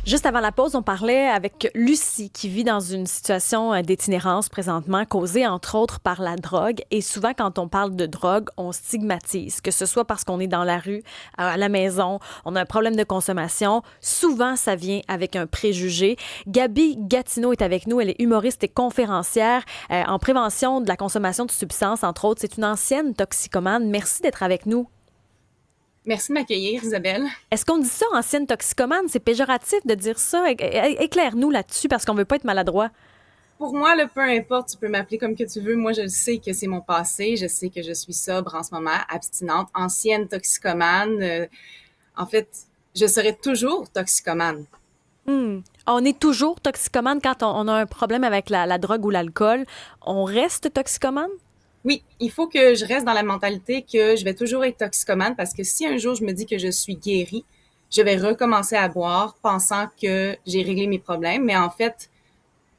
Juste avant la pause, on parlait avec Lucie qui vit dans une situation d'itinérance présentement causée entre autres par la drogue. Et souvent, quand on parle de drogue, on stigmatise, que ce soit parce qu'on est dans la rue, à la maison, on a un problème de consommation. Souvent, ça vient avec un préjugé. Gabi Gatineau est avec nous. Elle est humoriste et conférencière en prévention de la consommation de substances, entre autres. C'est une ancienne toxicomane. Merci d'être avec nous. Merci de m'accueillir, Isabelle. Est-ce qu'on dit ça, ancienne toxicomane? C'est péjoratif de dire ça. Éclaire-nous là-dessus parce qu'on veut pas être maladroit. Pour moi, peu importe, tu peux m'appeler comme que tu veux. Moi, je sais que c'est mon passé. Je sais que je suis sobre en ce moment, abstinente, ancienne toxicomane. En fait, je serai toujours toxicomane. On est toujours toxicomane quand on a un problème avec la drogue ou l'alcool. On reste toxicomane? Oui, il faut que je reste dans la mentalité que je vais toujours être toxicomane parce que si un jour je me dis que je suis guérie, je vais recommencer à boire pensant que j'ai réglé mes problèmes. Mais en fait,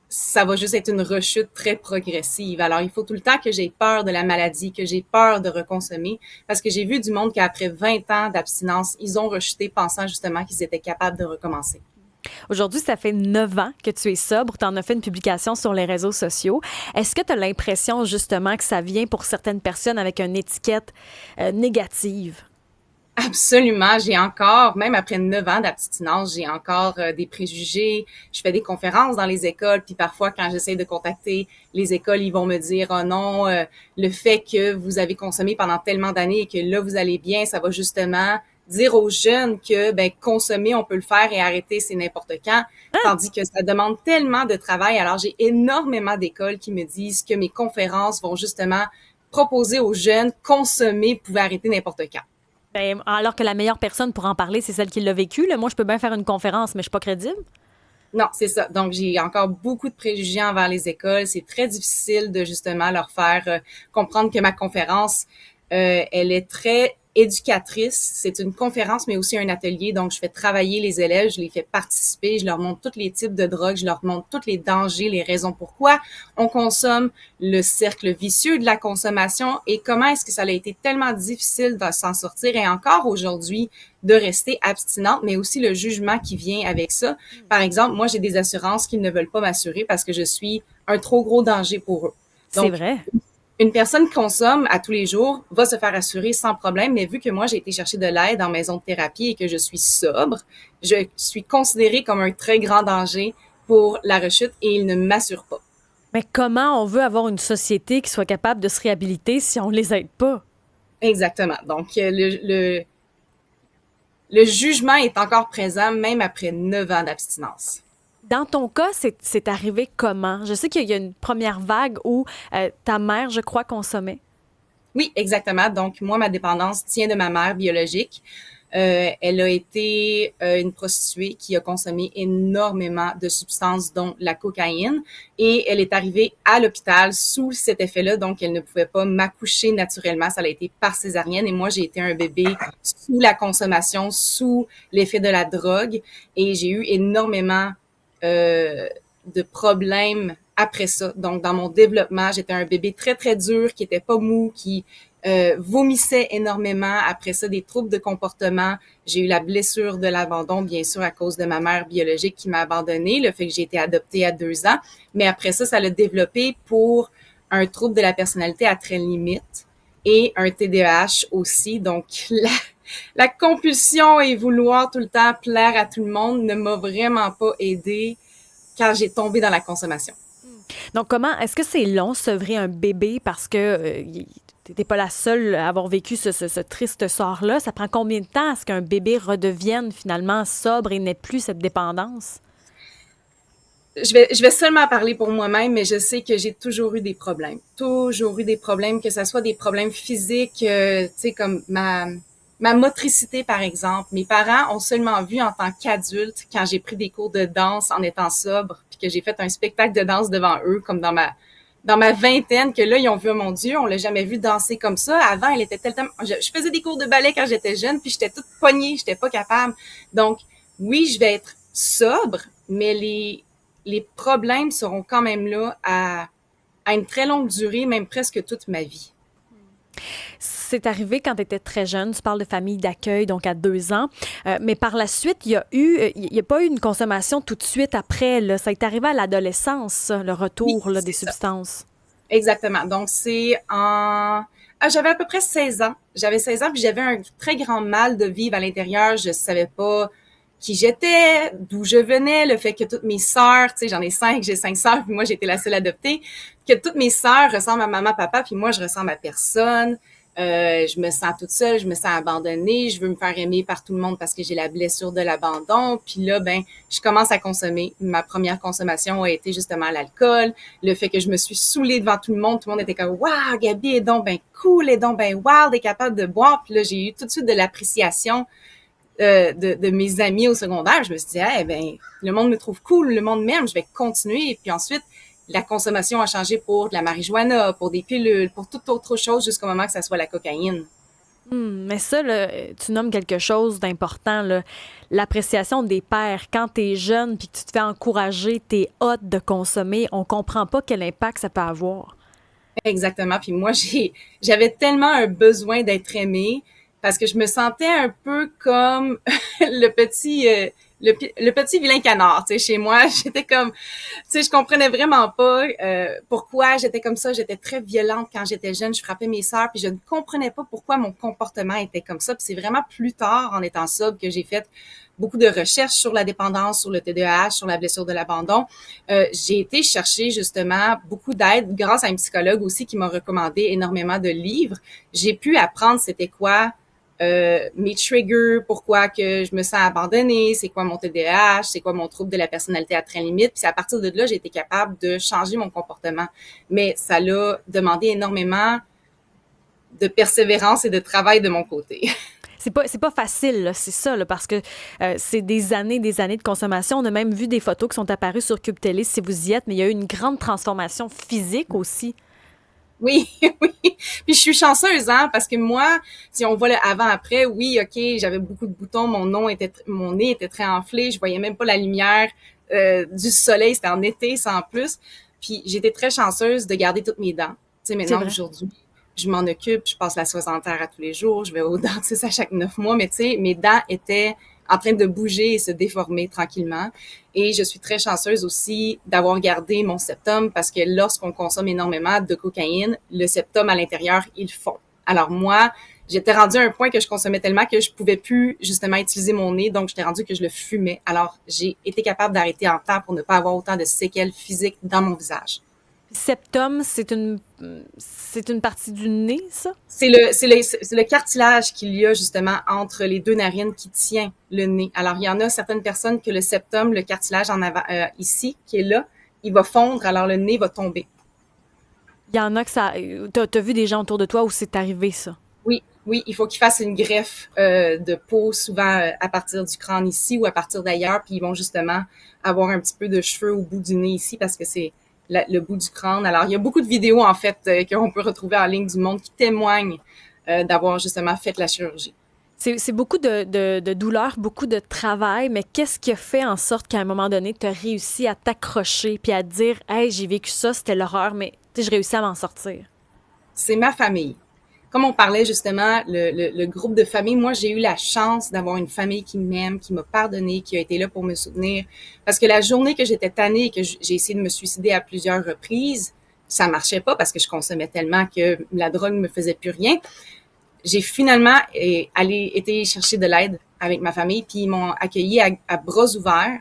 ça va juste être une rechute très progressive. Alors, il faut tout le temps que j'ai peur de la maladie, que j'ai peur de reconsommer, parce que j'ai vu du monde qu'après 20 ans d'abstinence, ils ont rechuté pensant justement qu'ils étaient capables de recommencer. Aujourd'hui, ça fait 9 ans que tu es sobre. Tu en as fait une publication sur les réseaux sociaux. Est-ce que tu as l'impression justement que ça vient pour certaines personnes avec une étiquette négative? Absolument, j'ai encore, même après 9 ans d'abstinence, j'ai encore des préjugés. Je fais des conférences dans les écoles, puis parfois quand j'essaie de contacter les écoles, ils vont me dire oh non, le fait que vous avez consommé pendant tellement d'années et que là vous allez bien, ça va justement dire aux jeunes que ben consommer, on peut le faire et arrêter, c'est n'importe quand, tandis que ça demande tellement de travail. Alors j'ai énormément d'écoles qui me disent que mes conférences vont justement proposer aux jeunes consommer, vous pouvez arrêter n'importe quand. Ben, alors que la meilleure personne pour en parler, c'est celle qui l'a vécu. Là, moi, je peux bien faire une conférence, mais je suis pas crédible. Non, c'est ça. Donc, j'ai encore beaucoup de préjugés envers les écoles. C'est très difficile de justement leur faire comprendre que ma conférence, elle est très éducatrice. C'est une conférence, mais aussi un atelier. Donc, je fais travailler les élèves, je les fais participer, je leur montre tous les types de drogues, je leur montre tous les dangers, les raisons pourquoi on consomme, le cercle vicieux de la consommation et comment est-ce que ça a été tellement difficile de s'en sortir et encore aujourd'hui de rester abstinente, mais aussi le jugement qui vient avec ça. Par exemple, moi, j'ai des assurances qui ne veulent pas m'assurer parce que je suis un trop gros danger pour eux. C'est Donc, vrai. une personne qui consomme à tous les jours va se faire assurer sans problème, mais vu que moi, j'ai été chercher de l'aide en maison de thérapie et que je suis sobre, je suis considérée comme un très grand danger pour la rechute et ils ne m'assurent pas. Mais comment on veut avoir une société qui soit capable de se réhabiliter si on les aide pas? Exactement. Donc, le jugement est encore présent même après 9 ans d'abstinence. Dans ton cas, c'est arrivé comment? Je sais qu'il y a une première vague où ta mère, je crois, consommait. Oui, exactement. Donc, moi, ma dépendance tient de ma mère biologique. Elle a été une prostituée qui a consommé énormément de substances, dont la cocaïne, et elle est arrivée à l'hôpital sous cet effet-là, donc elle ne pouvait pas m'accoucher naturellement. Ça a été par césarienne, et moi, j'ai été un bébé sous la consommation, sous l'effet de la drogue, et j'ai eu énormément euh, de problèmes après ça. Donc, dans mon développement, j'étais un bébé très, très dur, qui était pas mou, qui vomissait énormément. Après ça, des troubles de comportement. J'ai eu la blessure de l'abandon, bien sûr, à cause de ma mère biologique qui m'a abandonnée, le fait que j'ai été adoptée à 2 ans. Mais après ça, ça l'a développé pour un trouble de la personnalité à très limite et un TDAH aussi. Donc, la compulsion et vouloir tout le temps plaire à tout le monde ne m'a vraiment pas aidée quand j'ai tombé dans la consommation. Donc, comment est-ce que c'est long sevrer un bébé parce que t'es pas la seule à avoir vécu ce triste sort-là? Ça prend combien de temps à ce qu'un bébé redevienne finalement sobre et n'ait plus cette dépendance? Je vais seulement parler pour moi-même, mais je sais que j'ai toujours eu des problèmes. Toujours eu des problèmes, que ce soit des problèmes physiques, tu sais, comme ma motricité, par exemple. Mes parents ont seulement vu en tant qu'adulte, quand j'ai pris des cours de danse en étant sobre, puis que j'ai fait un spectacle de danse devant eux, comme dans ma vingtaine, que là, ils ont vu, oh mon Dieu, on l'a jamais vu danser comme ça. Avant, elle était tellement... Je faisais des cours de ballet quand j'étais jeune, puis j'étais toute poignée, j'étais pas capable. Donc, oui, je vais être sobre, mais les problèmes seront quand même là à une très longue durée, même presque toute ma vie. c'est arrivé quand tu étais très jeune. Tu parles de famille d'accueil, donc à 2 ans. Mais par la suite, il y a pas eu une consommation tout de suite après, là. Ça est arrivé à l'adolescence, ça, le Oui, retour là, des c'est ça. substances. Exactement. Donc, c'est en... j'avais à peu près 16 ans. J'avais 16 ans, puis j'avais un très grand mal de vivre à l'intérieur. Je savais pas qui j'étais, d'où je venais, le fait que toutes mes sœurs, tu sais, j'en ai 5, j'ai 5 sœurs, puis moi, j'étais la seule adoptée, que toutes mes sœurs ressemblent à maman, papa, puis moi, je ressemble à personne. Je me sens toute seule, je me sens abandonnée, je veux me faire aimer par tout le monde parce que j'ai la blessure de l'abandon. Puis là, ben, je commence à consommer. Ma première consommation a été justement l'alcool, le fait que je me suis saoulée devant tout le monde était comme waouh, Gabi est donc ben cool, est donc ben wild, est capable de boire. Puis là, j'ai eu tout de suite de l'appréciation de mes amis au secondaire. Je me suis dit, eh ben, le monde me trouve cool, le monde m'aime, je vais continuer. Et puis ensuite, la consommation a changé pour de la marijuana, pour des pilules, pour toute autre chose jusqu'au moment que ça soit la cocaïne. Mais ça, là, tu nommes quelque chose d'important, là. L'appréciation des pairs. Quand tu es jeune puis que tu te fais encourager, t'es hot de consommer, on comprend pas quel impact ça peut avoir. Exactement. Puis moi, j'avais tellement un besoin d'être aimée parce que je me sentais un peu comme le petit, le petit vilain canard, tu sais, chez moi. J'étais comme, tu sais, je comprenais vraiment pas pourquoi j'étais comme ça. J'étais très violente quand j'étais jeune. Je frappais mes sœurs, puis je ne comprenais pas pourquoi mon comportement était comme ça. Puis c'est vraiment plus tard, en étant sobre, que j'ai fait beaucoup de recherches sur la dépendance, sur le TDAH, sur la blessure de l'abandon. J'ai été chercher justement beaucoup d'aide grâce à un psychologue aussi qui m'a recommandé énormément de livres. J'ai pu apprendre c'était quoi mes triggers, pourquoi que je me sens abandonnée, c'est quoi mon TDAH, c'est quoi mon trouble de la personnalité à très limite. Puis à partir de là, j'ai été capable de changer mon comportement. Mais ça l'a demandé énormément de persévérance et de travail de mon côté. C'est pas facile, là, c'est ça, là, parce que c'est des années de consommation. On a même vu des photos qui sont apparues sur Cube Télé, si vous y êtes, mais il y a eu une grande transformation physique aussi. Oui, oui. Puis je suis chanceuse, hein, parce que moi, si on voit le avant-après, oui, ok, j'avais beaucoup de boutons, mon nez était très enflé, je voyais même pas la lumière du soleil, c'était en été, sans plus. Puis j'étais très chanceuse de garder toutes mes dents. Tu sais, C'est maintenant vrai. aujourd'hui, je m'en occupe, je passe la soixantaire à tous les jours, je vais au dentiste à chaque 9 mois, mais tu sais, mes dents étaient en train de bouger et se déformer tranquillement. Et je suis très chanceuse aussi d'avoir gardé mon septum parce que lorsqu'on consomme énormément de cocaïne, le septum à l'intérieur, il fond. Alors moi, j'étais rendue à un point que je consommais tellement que je pouvais plus justement utiliser mon nez, donc j'étais rendue que je le fumais. Alors j'ai été capable d'arrêter en temps pour ne pas avoir autant de séquelles physiques dans mon visage. Septum, c'est une partie du nez, ça? C'est le cartilage qu'il y a justement entre les deux narines qui tient le nez. Alors, il y en a certaines personnes que le septum, le cartilage en avant, ici, qui est là, il va fondre, alors le nez va tomber. Il y en a que ça. T'as vu des gens autour de toi où c'est arrivé, ça? Oui, oui, il faut qu'ils fassent une greffe de peau, souvent à partir du crâne ici ou à partir d'ailleurs, puis ils vont justement avoir un petit peu de cheveux au bout du nez ici parce que c'est le bout du crâne. Alors, il y a beaucoup de vidéos, en fait, qu'on peut retrouver en ligne du monde qui témoignent d'avoir justement fait la chirurgie. C'est beaucoup de douleur, beaucoup de travail, mais qu'est-ce qui a fait en sorte qu'à un moment donné, tu as réussi à t'accrocher puis à te dire, hey, j'ai vécu ça, c'était l'horreur, mais tu sais, je réussis à m'en sortir? C'est ma famille. Comme on parlait justement, le groupe de famille, moi, j'ai eu la chance d'avoir une famille qui m'aime, qui m'a pardonné, qui a été là pour me soutenir. Parce que la journée que j'étais tannée et que j'ai essayé de me suicider à plusieurs reprises, ça marchait pas parce que je consommais tellement que la drogue me faisait plus rien. J'ai finalement été chercher de l'aide avec ma famille, puis ils m'ont accueilli à bras ouverts.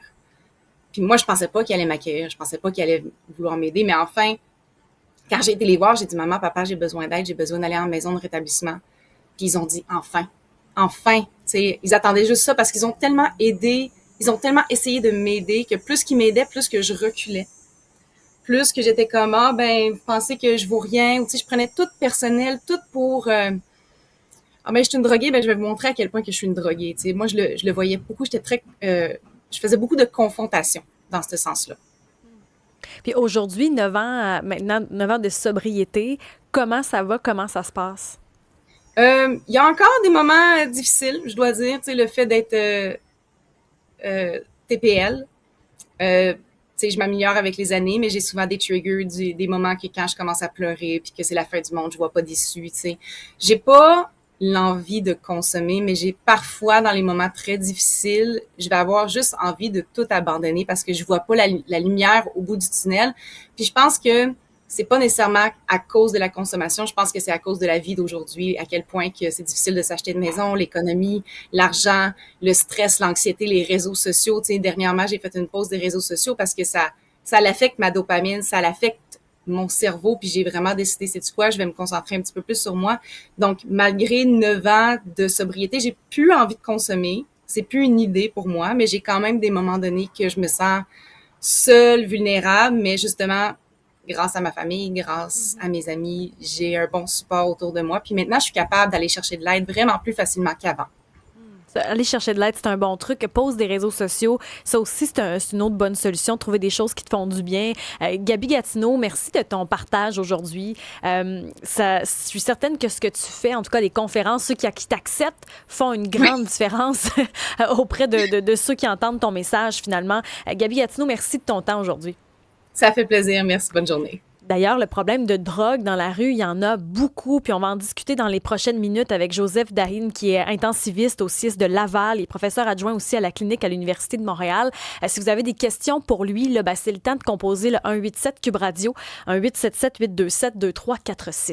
Puis moi, je pensais pas qu'ils allaient m'accueillir, je pensais pas qu'ils allaient vouloir m'aider, mais enfin, quand j'ai été les voir, j'ai dit, maman, papa, j'ai besoin d'aide, j'ai besoin d'aller en maison de rétablissement. Puis ils ont dit, enfin, enfin. Tu sais, ils attendaient juste ça parce qu'ils ont tellement aidé, ils ont tellement essayé de m'aider que plus qu'ils m'aidaient, plus que je reculais. Plus que j'étais comme, ah, ben, vous pensez que je vaux rien. Ou tu sais, je prenais tout personnel, tout pour, ah, ben, je suis une droguée, ben, je vais vous montrer à quel point que je suis une droguée. Tu sais, moi, je le voyais beaucoup, je faisais beaucoup de confrontation dans ce sens-là. Puis aujourd'hui, 9 ans, maintenant, 9 ans de sobriété, comment ça va? Comment ça se passe? Il y a encore des moments difficiles, je dois dire, tu sais, le fait d'être TPL. Tu sais, je m'améliore avec les années, mais j'ai souvent des triggers, des moments que quand je commence à pleurer, puis que c'est la fin du monde, je vois pas d'issue, tu sais. J'ai pas l'envie de consommer, mais j'ai parfois, dans les moments très difficiles, je vais avoir juste envie de tout abandonner parce que je vois pas la lumière au bout du tunnel. Puis je pense que c'est pas nécessairement à cause de la consommation, je pense que c'est à cause de la vie d'aujourd'hui, à quel point que c'est difficile de s'acheter une maison, l'économie, l'argent, le stress, l'anxiété, les réseaux sociaux. Tu sais, dernièrement, j'ai fait une pause des réseaux sociaux parce que ça l'affecte ma dopamine, ça l'affecte mon cerveau, puis j'ai vraiment décidé, c'est quoi, je vais me concentrer un petit peu plus sur moi. Donc, malgré 9 ans de sobriété, j'ai plus envie de consommer. C'est plus une idée pour moi, mais j'ai quand même des moments donnés que je me sens seule, vulnérable, mais justement, grâce à ma famille, grâce à mes amis, j'ai un bon support autour de moi. Puis maintenant, je suis capable d'aller chercher de l'aide vraiment plus facilement qu'avant. Aller chercher de l'aide, c'est un bon truc. Pose des réseaux sociaux, ça aussi, c'est une autre bonne solution. Trouver des choses qui te font du bien. Gabi Gatineau, merci de ton partage aujourd'hui. Je suis certaine que ce que tu fais, en tout cas les conférences, ceux qui t'acceptent, font une grande différence auprès de ceux qui entendent ton message, finalement. Gabi Gatineau, merci de ton temps aujourd'hui. Ça fait plaisir. Merci. Bonne journée. D'ailleurs, le problème de drogue dans la rue, il y en a beaucoup, puis on va en discuter dans les prochaines minutes avec Joseph Dahine, qui est intensiviste au CIS de Laval et professeur adjoint aussi à la clinique à l'Université de Montréal. Si vous avez des questions pour lui, là, c'est le temps de composer le 187 Cube Radio, 1-877-827-2346.